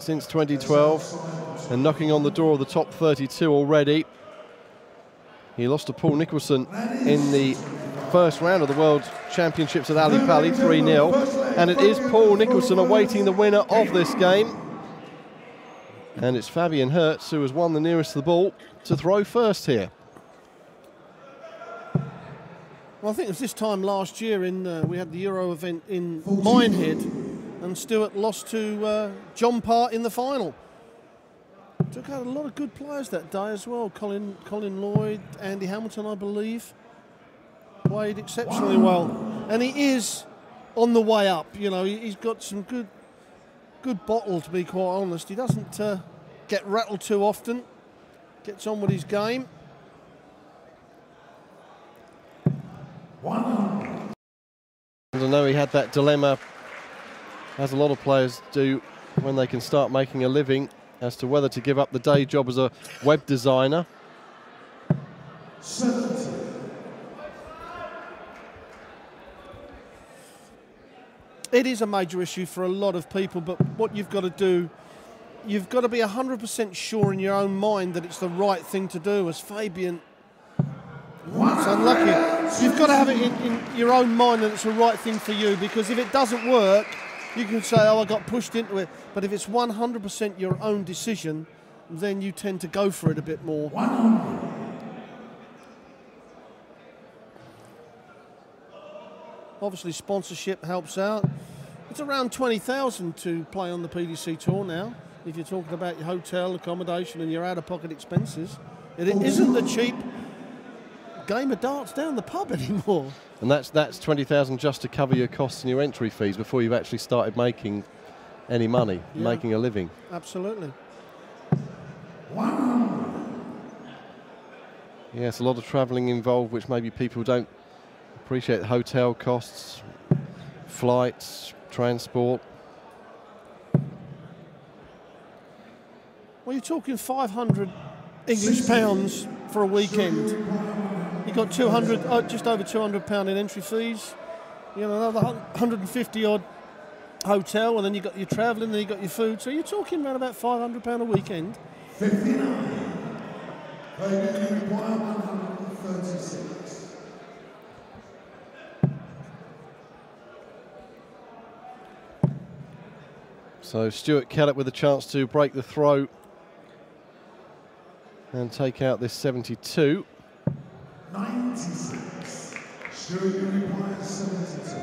since 2012 and knocking on the door of the top 32 already. He lost to Paul Nicholson in the first round of the World Championships at Ali Pali, 3-0. And it is Paul Nicholson awaiting the winner of this game. And it's Fabian Herz who has won the nearest to the ball to throw first here. Well, I think it was this time last year we had the Euro event in Minehead, and Stuart lost to John Part in the final. Took out a lot of good players that day as well. Colin Lloyd, Andy Hamilton, I believe, played exceptionally well. And he is on the way up. You know, he's got some good bottle, to be quite honest. He doesn't get rattled too often. Gets on with his game. And I know he had that dilemma, as a lot of players do, when they can start making a living, as to whether to give up the day job as a web designer. It is a major issue for a lot of people, but what you've got to do, you've got to be 100% sure in your own mind that it's the right thing to do. As Fabian, it's unlucky. You've got to have it in your own mind that it's the right thing for you, because if it doesn't work, you can say, oh, I got pushed into it. But if it's 100% your own decision, then you tend to go for it a bit more. Obviously, sponsorship helps out. It's around 20,000 to play on the PDC tour now, if you're talking about your hotel, accommodation and your out-of-pocket expenses. It isn't the cheap game of darts down the pub anymore. And that's 20,000 just to cover your costs and your entry fees before you've actually started making any money, making a living. Absolutely. Yes, a lot of travelling involved, which maybe people don't appreciate. The hotel costs, flights, transport. Well, you're talking 500 English pounds for a weekend. You've got 200, just over £200 in entry fees. You know, another 150 odd hotel, and then you've got your travelling, then you've got your food. So you're talking around about £500 a weekend. 59. Fabian require 136. So Stuart Kellett with a chance to break the throw and take out this 72. 96. Stuart requires 72.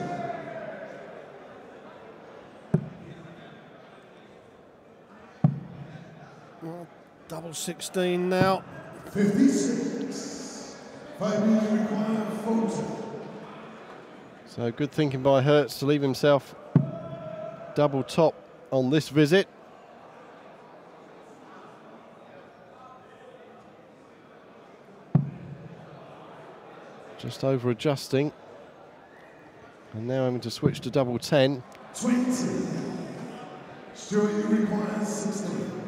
Well, double 16 now. 56. Fabian requires 40. So good thinking by Herz to leave himself double top on this visit. Just over adjusting, and now having to switch to double 10. 20. Stuart, you require 16.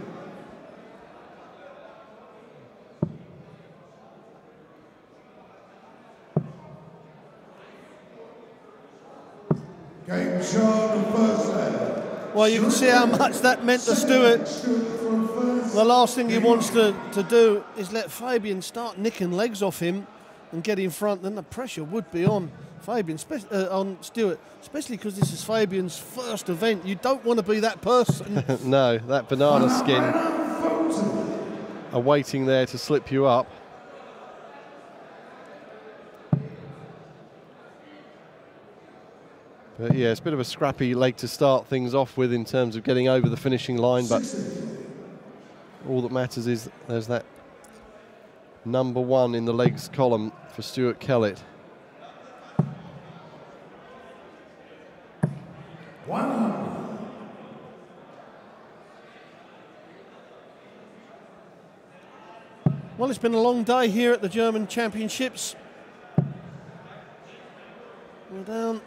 Game show the first leg. Well, you can see how much that meant to Stuart. The last thing he wants to do is let Fabian start nicking legs off him and get in front. Then the pressure would be on Fabian, on Stuart, especially because this is Fabian's first event. You don't want to be that person. No, that banana skin awaiting there to slip you up. But yeah, it's a bit of a scrappy leg to start things off with in terms of getting over the finishing line, but all that matters is there's that number 1 in the legs column for Stuart Kellett. Well, it's been a long day here at the German Championships. We're down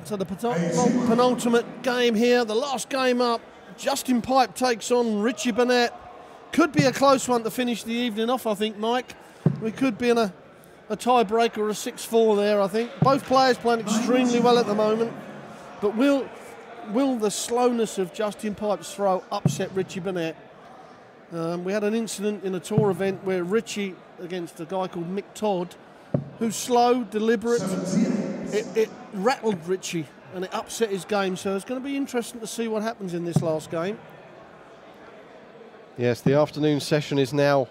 to the penultimate game here, the last game up. Justin Pipe takes on Richie Burnett. Could be a close one to finish the evening off, I think, Mike. We could be in a tiebreaker or a 6-4 there, I think. Both players playing extremely well at the moment. But will will the slowness of Justin Pipe's throw upset Richie Burnett? We had an incident in a tour event where Richie, against a guy called Mick Todd, who's slow, deliberate, it rattled Richie and it upset his game. So it's going to be interesting to see what happens in this last game. Yes, the afternoon session is now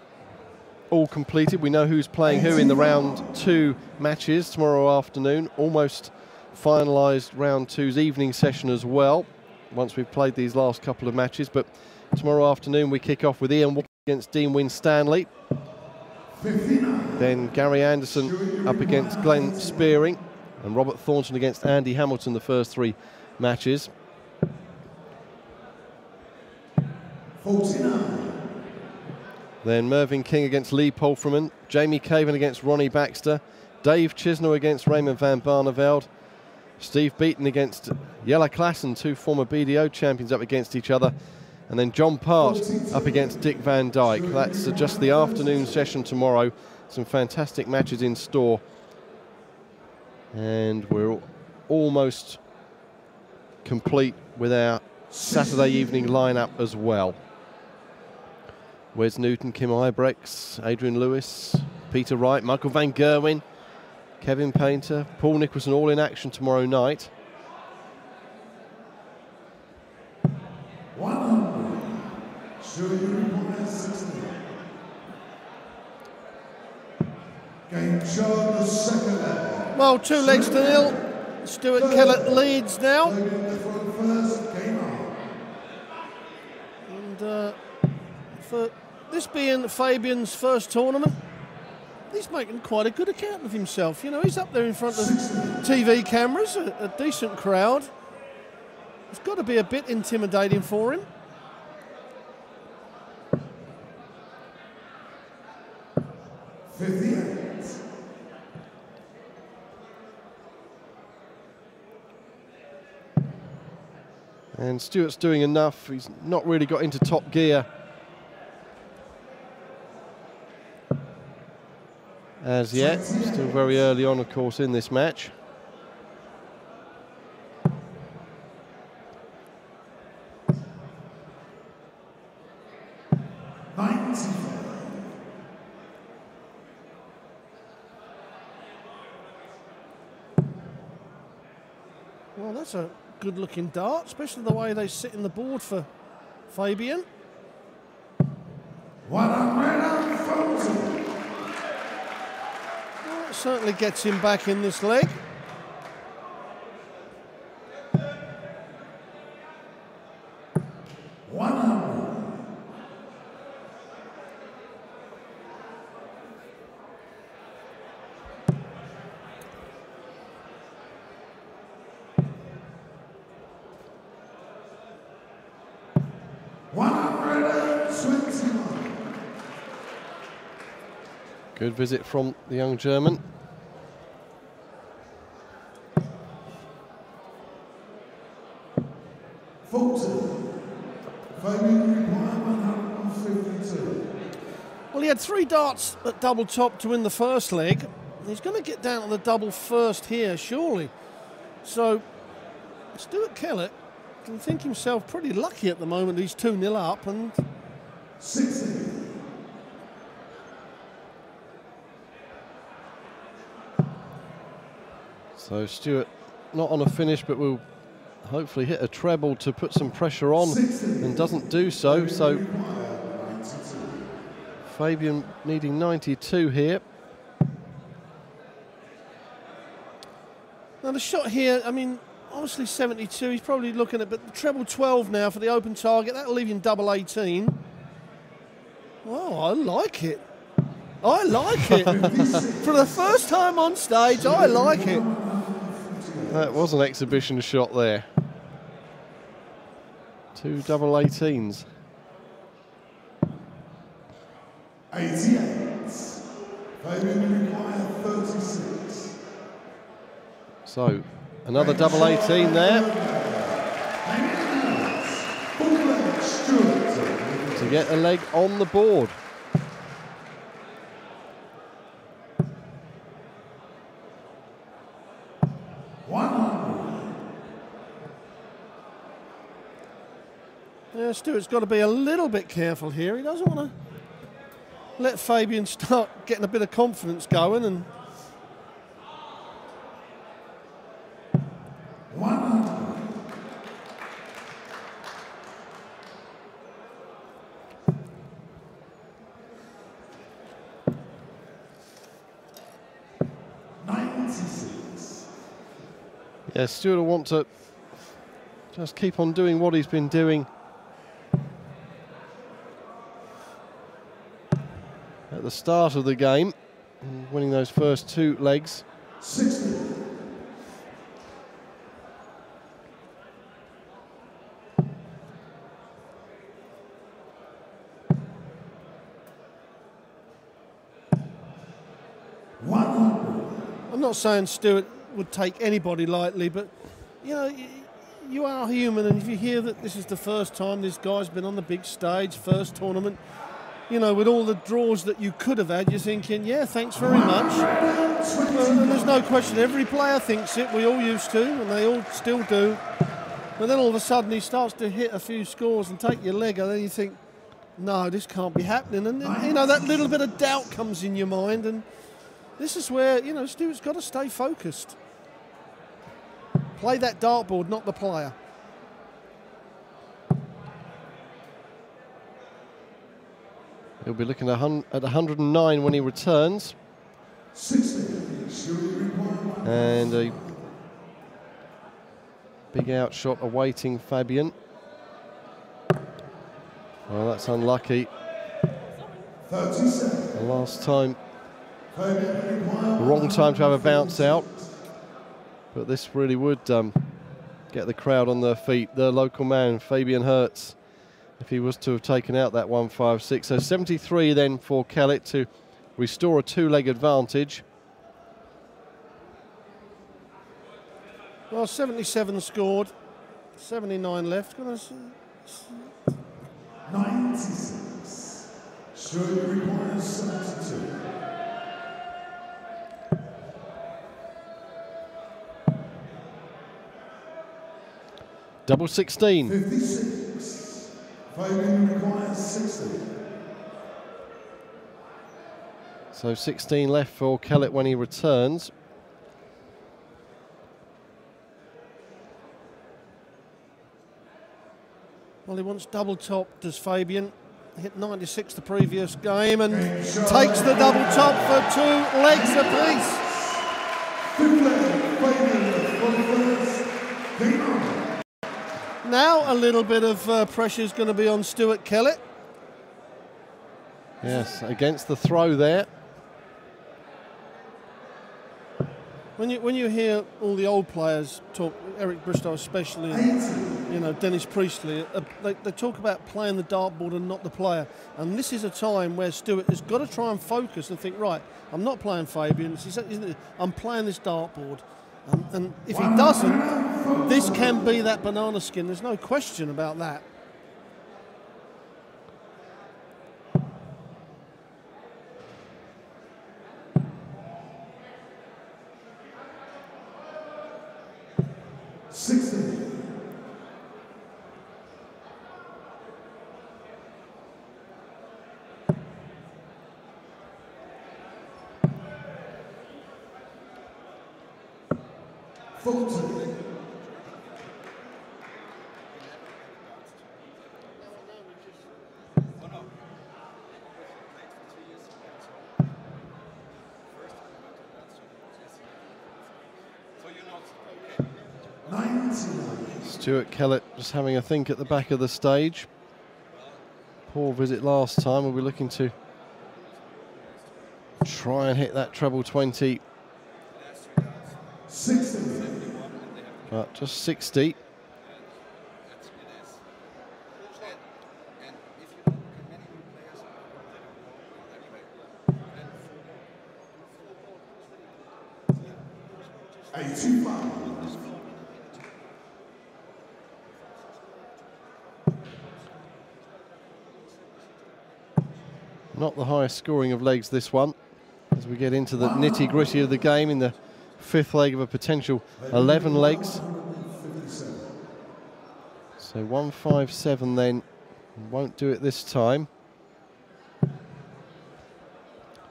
all completed. We know who's playing who in the round 2 matches tomorrow afternoon. Almost finalised round 2's evening session as well, once we've played these last couple of matches. But tomorrow afternoon we kick off with Ian Walker against Dean Winstanley. Then Gary Anderson up against Glenn Spearing, and Robert Thornton against Andy Hamilton, the first 3 matches. 49. Then Mervyn King against Lee Polframan, Jamie Caven against Ronnie Baxter, Dave Chisnell against Raymond van Barneveld, Steve Beaton against Jelle Klassen, 2 former BDO champions up against each other, and then John Part up against Dick Van Dyke. That's just the afternoon session tomorrow. Some fantastic matches in store. And we're almost complete with our Saturday evening lineup as well. Wes Newton, Kim Ibrex, Adrian Lewis, Peter Wright, Michael Van Gerwen, Kevin Painter, Paul Nicholson, all in action tomorrow night. 100. Stuart, you require 60. Game shot the second leg. Well, 2 legs to 0. Stuart Kellett leads now. First game on. And for this being Fabian's first tournament, he's making quite a good account of himself. You know, he's up there in front of TV cameras, a decent crowd. It's got to be a bit intimidating for him. And Stuart's doing enough. He's not really got into top gear as yet. Still very early on, of course, in this match. Well, that's a good-looking dart, especially the way they sit in the board for Fabian. 140. Well, it certainly gets him back in this leg. Good visit from the young German. Well, he had 3 darts at double top to win the first leg. He's going to get down to the double first here, surely. So, Stuart Kellett can think himself pretty lucky at the moment. He's 2-0 up and 60. So Stuart not on a finish, but will hopefully hit a treble to put some pressure on, and doesn't do so. So Fabian needing 92 here. Now the shot here, I mean, obviously 72, he's probably looking at, but treble 12 now for the open target. That'll leave him double 18. Oh, I like it. I like it. For the first time on stage, I like it. That was an exhibition shot there. 2 double 18s. 88. Fabian require 36. So another double 18 there to get a leg on the board. Stuart's got to be a little bit careful here. He doesn't want to let Fabian start getting a bit of confidence going. And 96. Yeah, Stuart will want to just keep on doing what he's been doing at the start of the game, winning those first 2 legs. 60. I'm not saying Stuart would take anybody lightly, but you know, you are human, and if you hear that this is the first time this guy's been on the big stage, first tournament, you know, with all the draws that you could have had, you're thinking, yeah, thanks very much. And there's no question, every player thinks it, we all used to, and they all still do. But then all of a sudden he starts to hit a few scores and take your leg, and then you think, no, this can't be happening. And then, you know, that little bit of doubt comes in your mind, and this is where, you know, Stuart's got to stay focused. Play that dartboard, not the player. He'll be looking at 109 when he returns. 60. And a big outshot awaiting Fabian. Well, that's unlucky. 37. The last time, the wrong time to have a bounce out. But this really would get the crowd on their feet. The local man, Fabian Herz, if he was to have taken out that 156. So 73 then for Kellett to restore a 2-leg advantage. Well, 77 scored, 79 left. 96. Stuart requires 72. Double 16. 56. Fabian requires 60. So 16 left for Kellett when he returns. Well, he wants double top, does Fabian. Hit 96 the previous game and takes the double top for 2 legs apiece. Now a little bit of pressure is going to be on Stuart Kellett. Yes, against the throw there. When you hear all the old players talk, Eric Bristow especially, you know, Dennis Priestley, they talk about playing the dartboard and not the player. And this is a time where Stuart has got to try and focus and think, right, I'm not playing Fabian, I'm playing this dartboard. And if he doesn't, this can be that banana skin. There's no question about that. Stuart Kellett just having a think at the back of the stage. Poor visit last time. We'll be looking to try and hit that treble 20. 60. But just 60. Not the highest scoring of legs, this one, as we get into the nitty-gritty of the game in the 5th leg of a potential 11 legs. So 157 then Won't do it this time.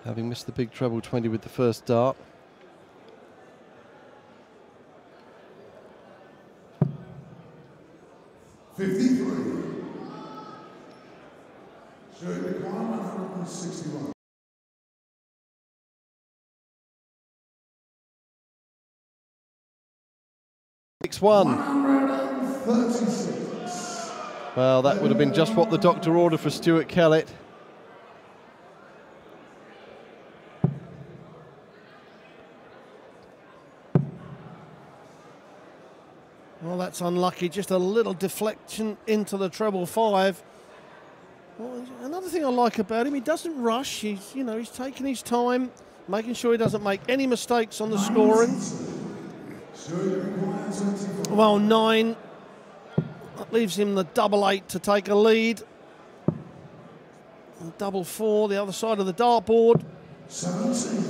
Having missed the big treble 20 with the first dart. Stuart, 161. 6-1. 136. Well, that would have been just what the doctor ordered for Stuart Kellett. Well, that's unlucky. Just a little deflection into the treble 5. Well, another thing I like about him, he doesn't rush. He's taking his time, making sure he doesn't make any mistakes on the scoring. Well, 9. That leaves him the double 8 to take a lead. And double 4, the other side of the dartboard. 17.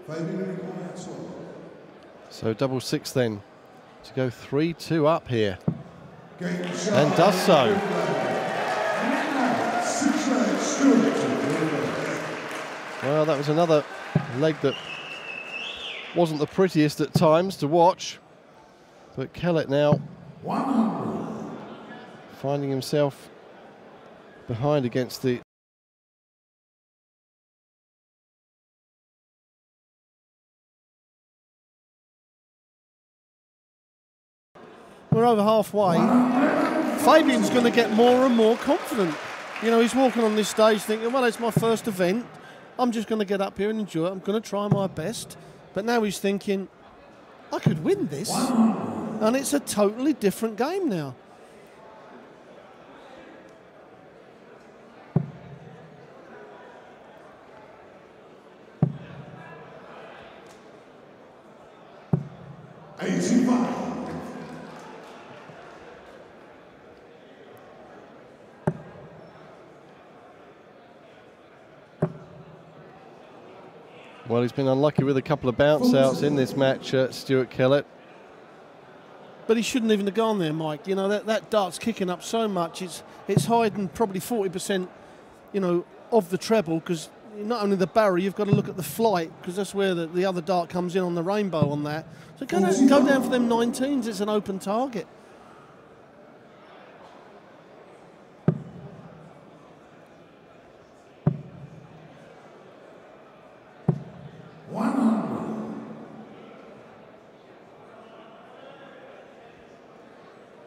Fabian, So double 6 then to go 3-2 up here. game And does so. Well, that was another leg that wasn't the prettiest at times to watch. But Kellett now 100. finding himself behind against the... We're over halfway. Fabian's going to get more and more confident. You know, he's walking on this stage thinking, well, it's my first event. I'm just going to get up here and enjoy it. I'm going to try my best. But now he's thinking, I could win this. And it's a totally different game now. Well, he's been unlucky with a couple of bounce outs in this match, Stuart Kellett. But he shouldn't even have gone there, Mike. You know, that dart's kicking up so much. It's hiding probably 40%, you know, of the treble, because not only the barrel, you've got to look at the flight, because that's where the other dart comes in on the rainbow on that. So go down for them 19s. It's an open target.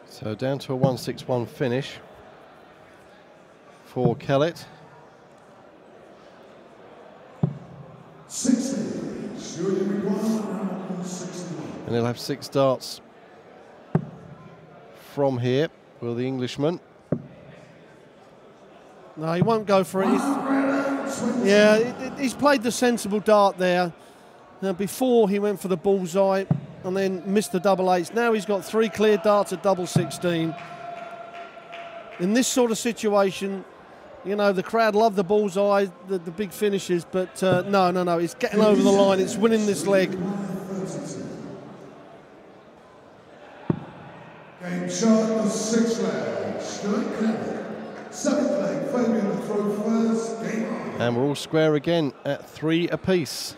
So down to a 161 finish for Kellett. 60. And he'll have 6 darts from here, will the Englishman. No, he won't go for it. He's played the sensible dart there. Now, before he went for the bullseye and then missed the double 8s. Now he's got 3 clear darts at double 16. In this sort of situation, you know, the crowd love the bullseye, the big finishes, but no. It's getting over the line. It's winning this leg. Game shot, the 6th leg. Stuart Kellett. 7th leg, Fabian to throw first. Game on. And we're all square again at 3 apiece.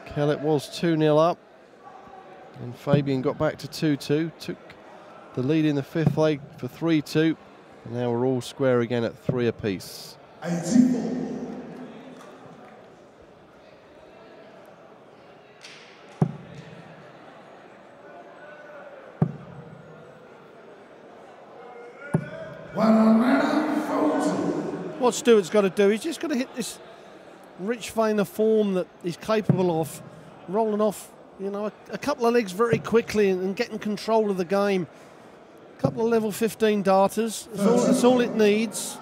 Kellett was 2-0 up, and Fabian got back to 2-2, took the lead in the 5th leg for 3-2, and now we're all square again at 3 apiece. 84. What Stuart's got to do, he's just got to hit this rich vein of form that he's capable of, rolling off, you know, a couple of legs very quickly and getting control of the game. A couple of level 15 darters, that's all it needs.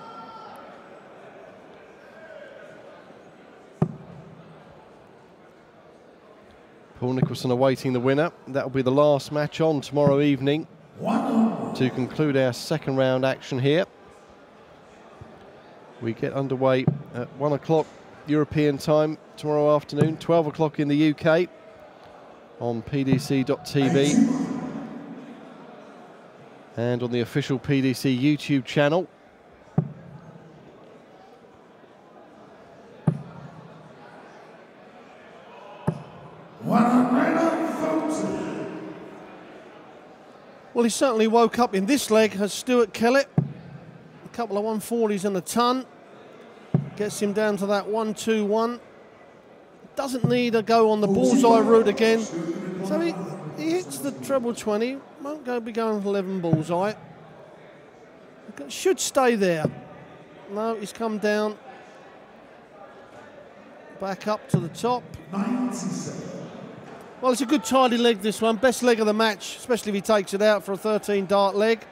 Paul Nicholson awaiting the winner. That'll be the last match on tomorrow evening to conclude our 2nd round action here. We get underway at 1 o'clock European time tomorrow afternoon, 12 o'clock in the UK on pdc.tv and on the official PDC YouTube channel. Well, he certainly woke up in this leg as Stuart Kellett. A couple of 140s and a ton. Gets him down to that 1-2-1. Doesn't need a go on the bullseye route again. So he hits the treble 20. Won't be going for 11 bullseye. Should stay there. No, he's come down. Back up to the top. 97. Well, it's a good tidy leg, this one. Best leg of the match, especially if he takes it out for a 13 dart leg.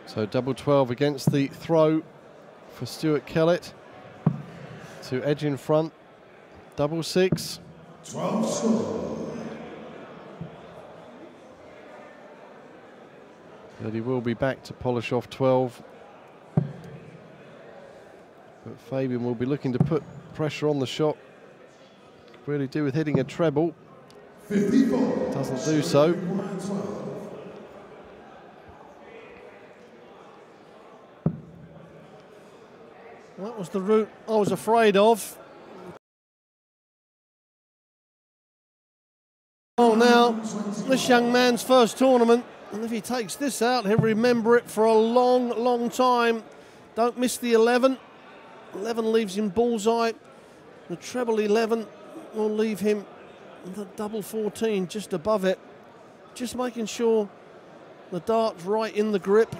So double 12 against the throw for Stuart Kellett to edge in front. Double 6. 12 score. But he will be back to polish off 12. But Fabian will be looking to put pressure on the shot. Could really do with hitting a treble. 54. Doesn't do so. That was the route I was afraid of. Oh, now, this young man's first tournament, and if he takes this out, he'll remember it for a long, long time. Don't miss the 11. 11 leaves him bullseye. The treble 11 will leave him the double 14 just above it. Just making sure the dart's right in the grip.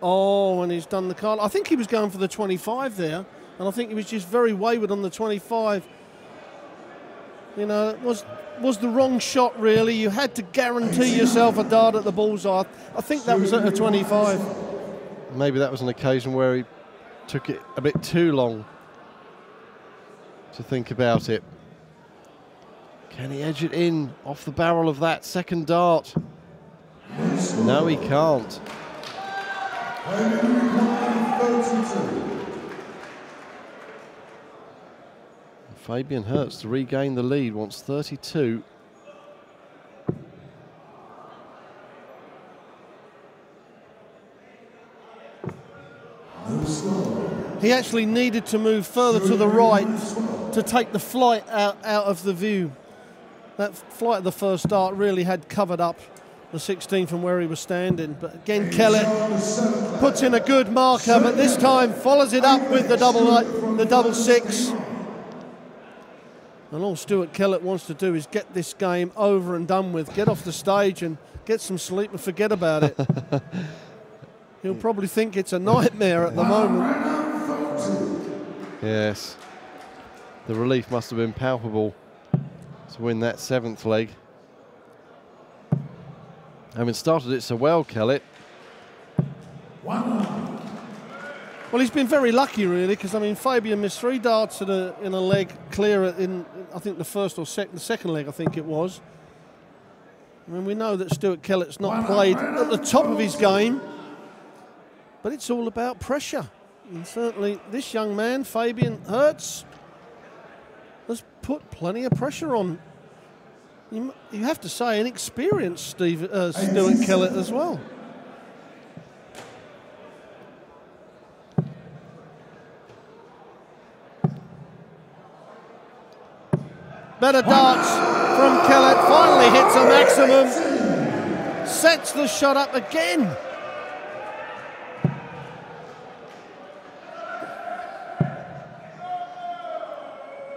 Oh, and he's done the card. I think he was going for the 25 there, and I think he was just very wayward on the 25. You know, it was the wrong shot, really. You had to guarantee yourself a dart at the bullseye. I think that was at a 25. Maybe that was an occasion where he took it a bit too long to think about it. Can he edge it in off the barrel of that second dart? No, he can't. Fabian Herz to regain the lead, wants 32. He actually needed to move further to the right to take the flight out of the view. That flight of the first dart really had covered up the 16 from where he was standing. But again, Kellett puts in a good marker, but this time follows it up with the double 6. And all Stuart Kellett wants to do is get this game over and done with, get off the stage and get some sleep and forget about it. He'll probably think it's a nightmare at the moment. Yes. The relief must have been palpable to win that 7th leg. Having started it so well, Kellett. Well, he's been very lucky, really, because, I mean, Fabian missed 3 darts in a leg clear in, I think, the first or the second leg, I think it was. I mean, we know that Stuart Kellett's not played at the top of his game, but it's all about pressure. And certainly this young man, Fabian Herz, has put plenty of pressure on. You have to say, an experienced Stuart Kellett as well. Better darts from Kellett, finally hits a maximum, sets the shot up again.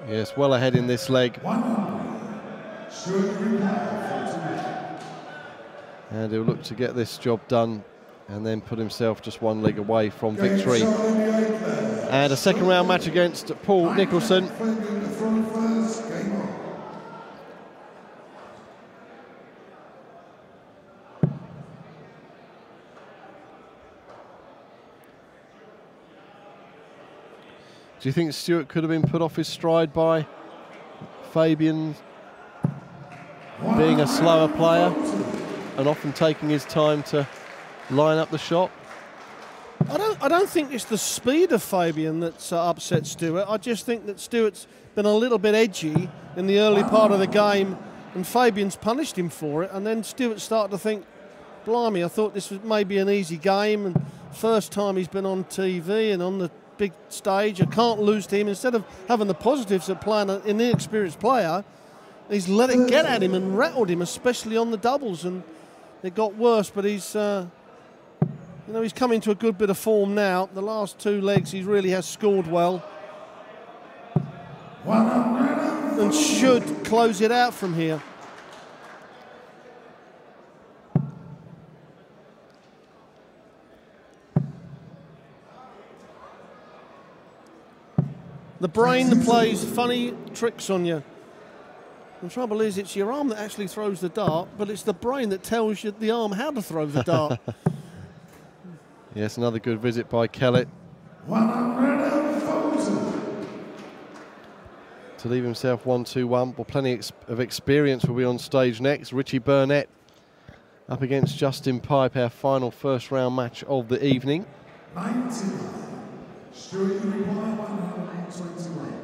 Yes, well ahead in this leg. And he'll look to get this job done and then put himself just 1 leg away from victory. And a second round match against Paul Nicholson. Do you think Stuart could have been put off his stride by Fabian being a slower player and often taking his time to line up the shot? I don't think it's the speed of Fabian that's upset Stuart. I just think that Stuart's been a little bit edgy in the early part of the game, and Fabian's punished him for it. And then Stuart started to think, blimey, I thought this was maybe an easy game, and first time he's been on TV and on the big stage, I can't lose to him. Instead of having the positives of playing an inexperienced player, he's let it get at him and rattled him, especially on the doubles, and it got worse. But he's, you know, he's come into a good bit of form now. The last two legs, he really has scored well, and should close it out from here. The brain that plays funny tricks on you. The trouble is, it's your arm that actually throws the dart, but it's the brain that tells you the arm how to throw the dart. Yes, another good visit by Kellett. 100,000. To leave himself 1-2-1. Well, plenty of experience will be on stage next. Richie Burnett up against Justin Pipe, our final first round match of the evening. 99. Stuart, you require 121.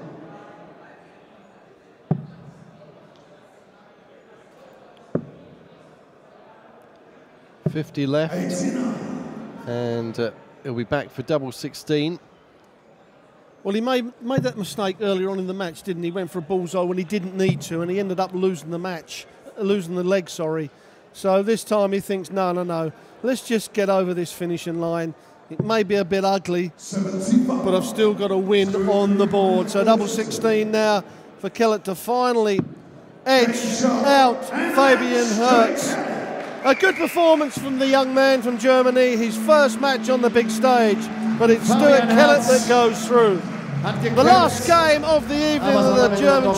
50 left. 89. And he'll be back for double 16. Well, he made that mistake earlier on in the match, didn't he? He went for a bullseye when he didn't need to, and he ended up losing the match, losing the leg, sorry. So this time he thinks, no, let's just get over this finishing line. It may be a bit ugly, 75. but I've still got a win on the board. So double 16 now for Kellett to finally edge out Fabian Herz. A good performance from the young man from Germany, his first match on the big stage, but it's Stuart Kellett that goes through. The last game of the evening of the German